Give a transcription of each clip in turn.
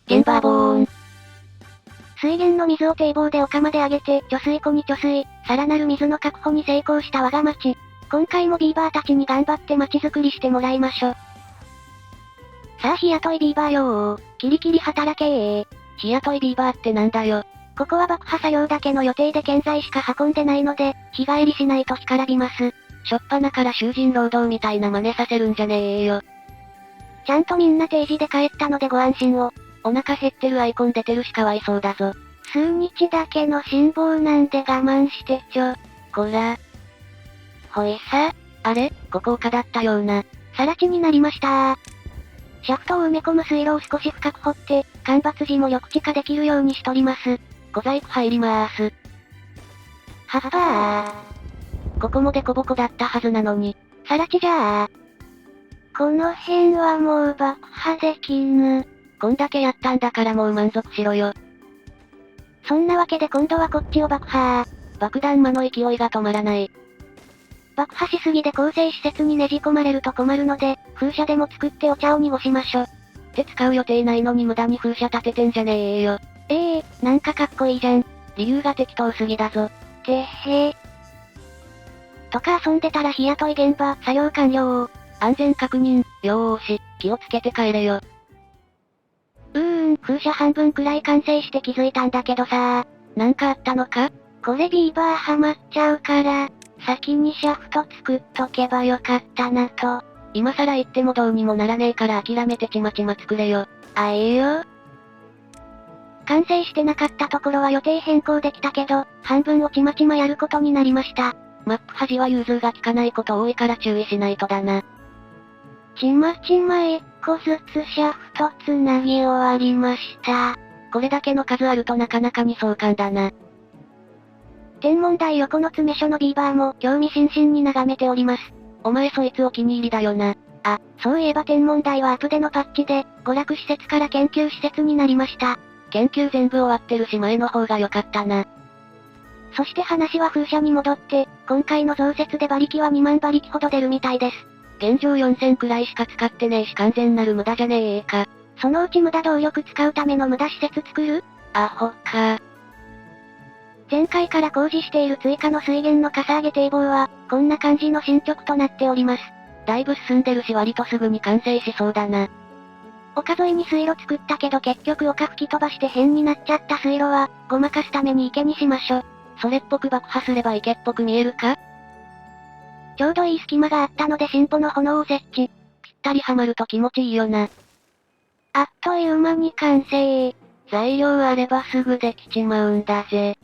現場ボーン。水源の水を堤防で丘まで上げて、貯水湖に貯水、さらなる水の確保に成功した我が町。今回もビーバーたちに頑張って町づくりしてもらいましょ。さあ日雇いビーバーよー、キリキリ働けー。日雇いビーバーってなんだよ。ここは爆破作業だけの予定で建材しか運んでないので、日帰りしないと干からびます。しょっぱなから囚人労働みたいな真似させるんじゃねえよ。ちゃんとみんな定時で帰ったのでご安心を。お腹減ってるアイコン出てるしかわいそうだぞ。数日だけの辛抱なんで我慢してちょ。こら。ほいさ。あれ、ここ丘だったような。更地になりましたシャフトを埋め込む水路を少し深く掘って、間伐時も緑地化できるようにしとります。小細工入りまーす。はっはー。ここもデコボコだったはずなのに。更地じゃー。この辺はもう爆破できぬ。こんだけやったんだからもう満足しろよ。そんなわけで今度はこっちを爆破。爆弾魔の勢いが止まらない。爆破しすぎで構成施設にねじ込まれると困るので、風車でも作ってお茶を濁しましょ。って使う予定ないのに無駄に風車立ててんじゃねえよ。なんかかっこいいじゃん。理由が適当すぎだぞ。てへー。とか遊んでたら日雇い現場、作業完了。安全確認、よーし、気をつけて帰れよ。風車半分くらい完成して気づいたんだけどさなんかあったのか？これビーバーはまっちゃうから、先にシャフト作っとけばよかったなと。今更言ってもどうにもならねえから諦めてちまちま作れよ。あえよ。完成してなかったところは予定変更できたけど、半分をちまちまやることになりました。マップ端は融通が効かないこと多いから注意しないとだな。ちまちま一個ずつシャフトつなぎ終わりました。これだけの数あるとなかなかに壮観だな。天文台横の詰め所のビーバーも興味津々に眺めております。お前そいつお気に入りだよな。あ、そういえば天文台はアップデのパッチで、娯楽施設から研究施設になりました。研究全部終わってるし前の方が良かったな。そして話は風車に戻って、今回の増設で馬力は2万馬力ほど出るみたいです。現状4000くらいしか使ってねえし完全なる無駄じゃねえか。そのうち無駄動力使うための無駄施設作る？アホか。前回から工事している追加の水源のかさ上げ堤防は、こんな感じの進捗となっております。だいぶ進んでるし割とすぐに完成しそうだな。丘沿いに水路作ったけど結局丘吹き飛ばして変になっちゃった水路は、ごまかすために池にしましょ。それっぽく爆破すれば池っぽく見えるか？ちょうどいい隙間があったので進歩の炎を設置。ぴったりはまると気持ちいいよな。あっという間に完成。材料あればすぐできちまうんだぜ。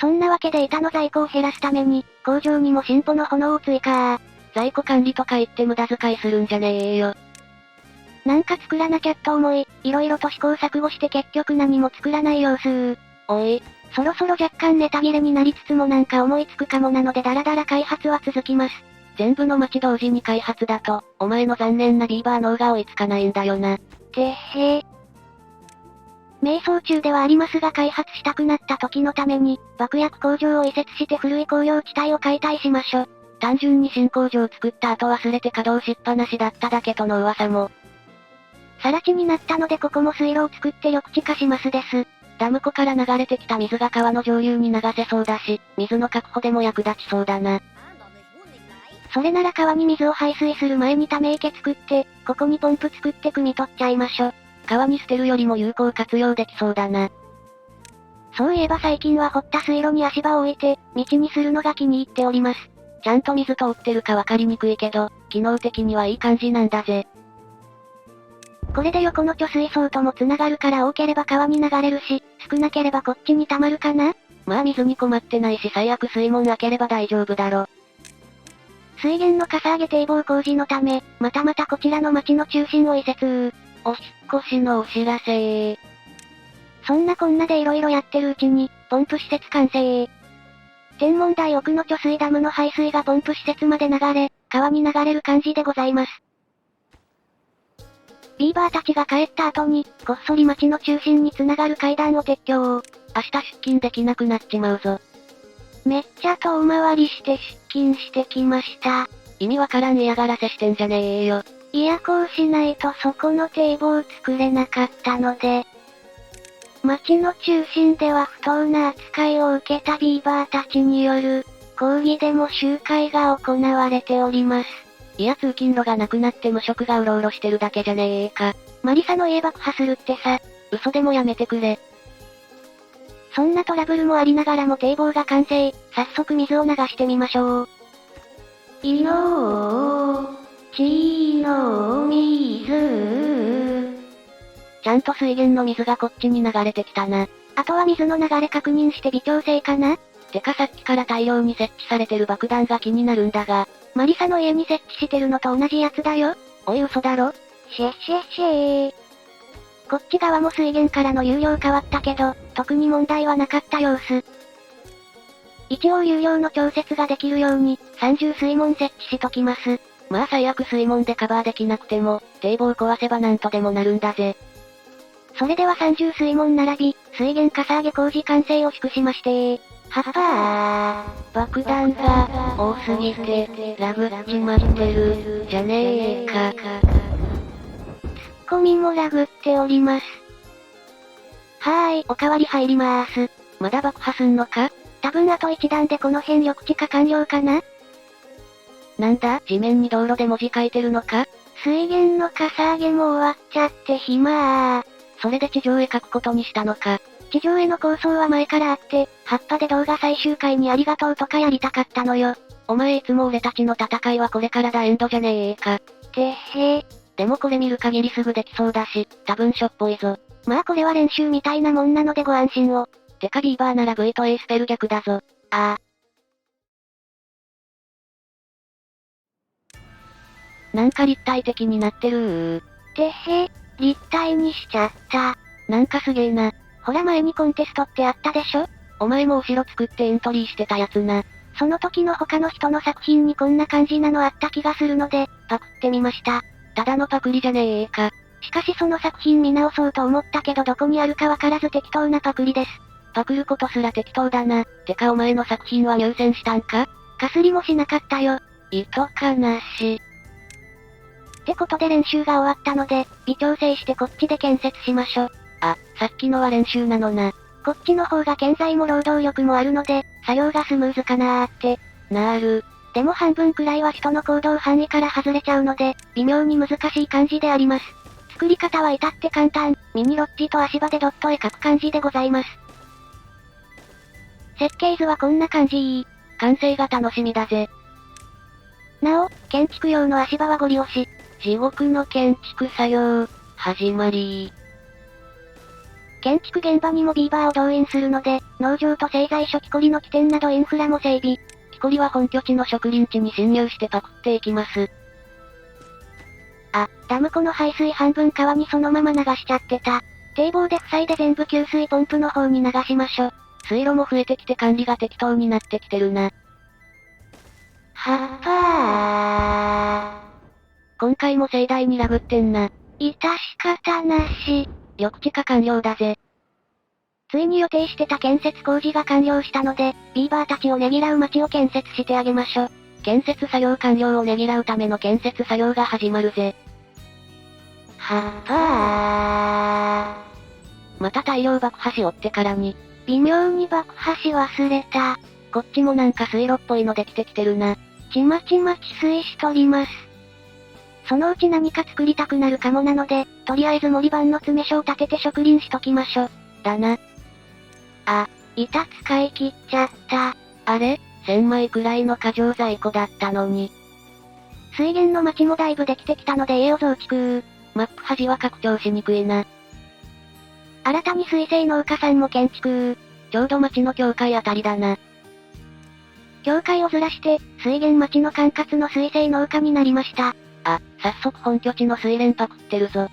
そんなわけで板の在庫を減らすために、工場にも進歩の炎を追加。在庫管理とか言って無駄遣いするんじゃねえよ。なんか作らなきゃと思い、色々と試行錯誤して結局何も作らない様子。おい、そろそろ若干ネタ切れになりつつもなんか思いつくかもなのでダラダラ開発は続きます。全部の町同時に開発だと、お前の残念なビーバー脳が追いつかないんだよな。てへー。迷走中ではありますが開発したくなった時のために、爆薬工場を移設して古い工業地帯を解体しましょ。単純に新工場作った後忘れて稼働しっぱなしだっただけとの噂も。更地になったのでここも水路を作って緑地化しますです。ダム湖から流れてきた水が川の上流に流せそうだし、水の確保でも役立ちそうだな。それなら川に水を排水する前にため池作って、ここにポンプ作って汲み取っちゃいましょ。川に捨てるよりも有効活用できそうだな。そういえば最近は掘った水路に足場を置いて、道にするのが気に入っております。ちゃんと水通ってるかわかりにくいけど、機能的にはいい感じなんだぜ。これで横の貯水槽とも繋がるから多ければ川に流れるし、少なければこっちに溜まるかな？まあ水に困ってないし最悪水門開ければ大丈夫だろ。水源のかさ上げ堤防工事のため、またまたこちらの町の中心を移設。お引っ越しのお知らせ。そんなこんなで色々やってるうちに、ポンプ施設完成。天文台奥の貯水ダムの排水がポンプ施設まで流れ、川に流れる感じでございます。ビーバーたちが帰った後に、こっそり町の中心に繋がる階段を撤去。明日出勤できなくなっちまうぞ。めっちゃ遠回りして出勤してきました。意味わからん嫌がらせしてんじゃねえよ。いやこうしないとそこの堤防作れなかったので、町の中心では不当な扱いを受けたビーバーたちによる、抗議デモ集会が行われております。いや通勤路がなくなって無職がうろうろしてるだけじゃねえか。マリサの家爆破するってさ。嘘でもやめてくれ。そんなトラブルもありながらも堤防が完成。早速水を流してみましょう。いのちの水。ちゃんと水源の水がこっちに流れてきたな。あとは水の流れ確認して微調整かな？てかさっきから大量に設置されてる爆弾が気になるんだが。マリサの家に設置してるのと同じやつだよ。おい嘘だろ？シェシェシェー。こっち側も水源からの流量変わったけど、特に問題はなかった様子。一応流量の調節ができるように、30水門設置しときます。まあ最悪水門でカバーできなくても、堤防壊せばなんとでもなるんだぜ。それでは30水門並び、水源かさ上げ工事完成を祝しましてはっはー。爆弾が多すぎて、ラグっちまってる、じゃねえか。ツッコミもラグっております。はーい、おかわり入りまーす。まだ爆破すんのか？多分あと一段でこの辺緑地化完了かな？なんだ、地面に道路で文字書いてるのか？水源のかさ上げも終わっちゃって暇ー。それで地上へ書くことにしたのか。地上への構想は前からあって、葉っぱで動画最終回にありがとうとかやりたかったのよ。お前いつも俺たちの戦いはこれからだエンドじゃねえか。てへ。でもこれ見る限りすぐできそうだし、多分しょっぽいぞ。まあこれは練習みたいなもんなのでご安心を。てかビーバーなら V と A スペル逆だぞ。ああ。なんか立体的になってるてへ、立体にしちゃった。なんかすげえな。ほら前にコンテストってあったでしょ？お前も後ろ作ってエントリーしてたやつな。その時の他の人の作品にこんな感じなのあった気がするので、パクってみました。ただのパクリじゃねえか。しかしその作品見直そうと思ったけどどこにあるかわからず適当なパクリです。パクることすら適当だな。てかお前の作品は入選したんか？かすりもしなかったよ。意図かなし。ってことで練習が終わったので、微調整してこっちで建設しましょ。あ、さっきのは練習なのな。こっちの方が建材も労働力もあるので、作業がスムーズかなーって。なる。でも半分くらいは人の行動範囲から外れちゃうので、微妙に難しい感じであります。作り方は至って簡単、ミニロッジと足場でドット絵描く感じでございます。設計図はこんな感じ。完成が楽しみだぜ。なお、建築用の足場はご利用し。地獄の建築作業、始まり。建築現場にもビーバーを動員するので、農場と製材所木こりの起点などインフラも整備。木こりは本拠地の植林地に侵入してパクっていきます。あ、ダム湖の排水半分川にそのまま流しちゃってた。堤防で塞いで全部給水ポンプの方に流しましょ。水路も増えてきて管理が適当になってきてるな。はっはー。今回も盛大にラグってんな。致し方なし。緑地化完了だぜ。ついに予定してた建設工事が完了したので、ビーバーたちをねぎらう街を建設してあげましょ。建設作業完了をねぎらうための建設作業が始まるぜ。はっはー。また大量爆破しおってからに。微妙に爆破し忘れた。こっちもなんか水路っぽいのできてきてるな。ちまちま治水しとります。そのうち何か作りたくなるかもなので、とりあえず森番の詰め所を立てて植林しときましょ。だな。あ、板使い切っちゃった。あれ ?1000 枚くらいの過剰在庫だったのに。水源の町もだいぶできてきたので家を増築。マップ端は拡張しにくいな。新たに水生農家さんも建築。ちょうど町の境界あたりだな。境界をずらして、水源町の管轄の水生農家になりました。あ、早速本拠地の水蓮パクってるぞ。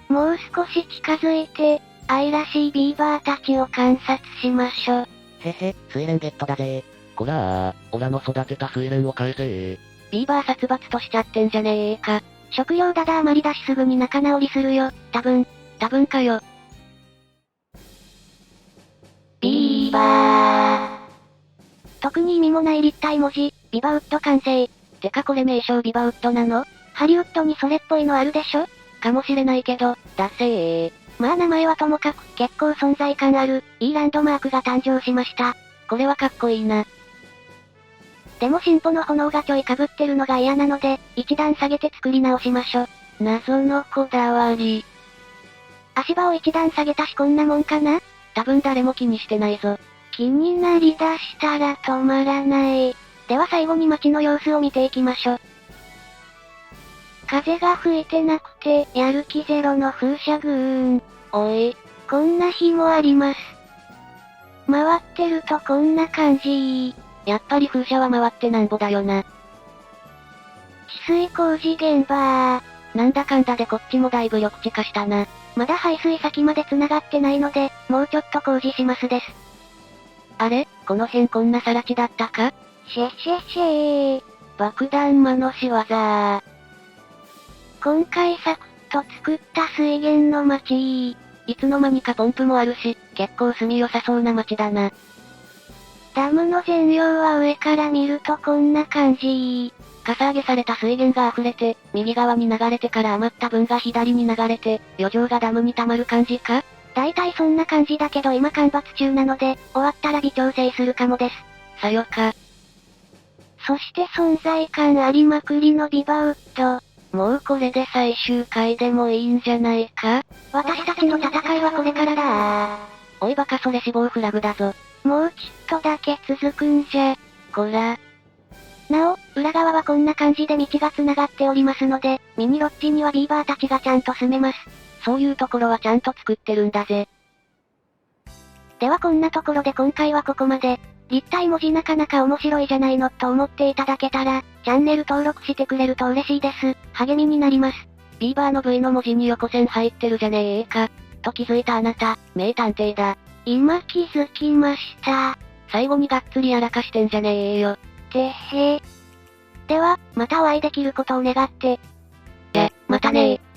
もう少し近づいて、愛らしいビーバーたちを観察しましょ。へへ、水蓮ゲットだぜ。こらー、オラの育てた水蓮を返せー。ビーバー殺伐としちゃってんじゃねえか。食料だだ余りだしすぐに仲直りするよ、多分かよ。ビーバー。特に意味もない立体文字、ビバウッド完成。てかこれ名称ビバウッドなの？ハリウッドにそれっぽいのあるでしょ？かもしれないけど、ダッセー。まあ名前はともかく、結構存在感ある、いいランドマークが誕生しました。これはかっこいいな。でも進歩の炎がちょい被ってるのが嫌なので、一段下げて作り直しましょ。謎のこだわり。足場を一段下げたしこんなもんかな？多分誰も気にしてないぞ。気になりだしたら止まらない。では最後に街の様子を見ていきましょ。風が吹いてなくて、やる気ゼロの風車群。おい。こんな日もあります。回ってるとこんな感じ。やっぱり風車は回ってなんぼだよな。治水工事現場。なんだかんだでこっちもだいぶ緑地化したな。まだ排水先まで繋がってないので、もうちょっと工事しますです。あれ？この辺こんな更地だったか？シェシェシェー。爆弾魔の仕業。今回サクッと作った水源の街。いつの間にかポンプもあるし、結構住みよさそうな街だな。ダムの全容は上から見るとこんな感じ。かさ上げされた水源が溢れて、右側に流れてから余った分が左に流れて、余剰がダムに溜まる感じか？だいたいそんな感じだけど今干ばつ中なので、終わったら微調整するかもです。さよか。そして存在感ありまくりのビバウッド。もうこれで最終回でもいいんじゃないか？私たちの戦いはこれからだ。おいバカそれ死亡フラグだぞ。もうちょっとだけ続くんじゃ。こら。なお、裏側はこんな感じで道が繋がっておりますので、ミニロッジにはビーバーたちがちゃんと住めます。そういうところはちゃんと作ってるんだぜ。ではこんなところで今回はここまで。立体文字なかなか面白いじゃないのと思っていただけたら、チャンネル登録してくれると嬉しいです。励みになります。ビーバーの V の文字に横線入ってるじゃねえか。と気づいたあなた、名探偵だ。今気づきました。最後にがっつりやらかしてんじゃねえよ。てへ。では、またお会いできることを願って。またねー。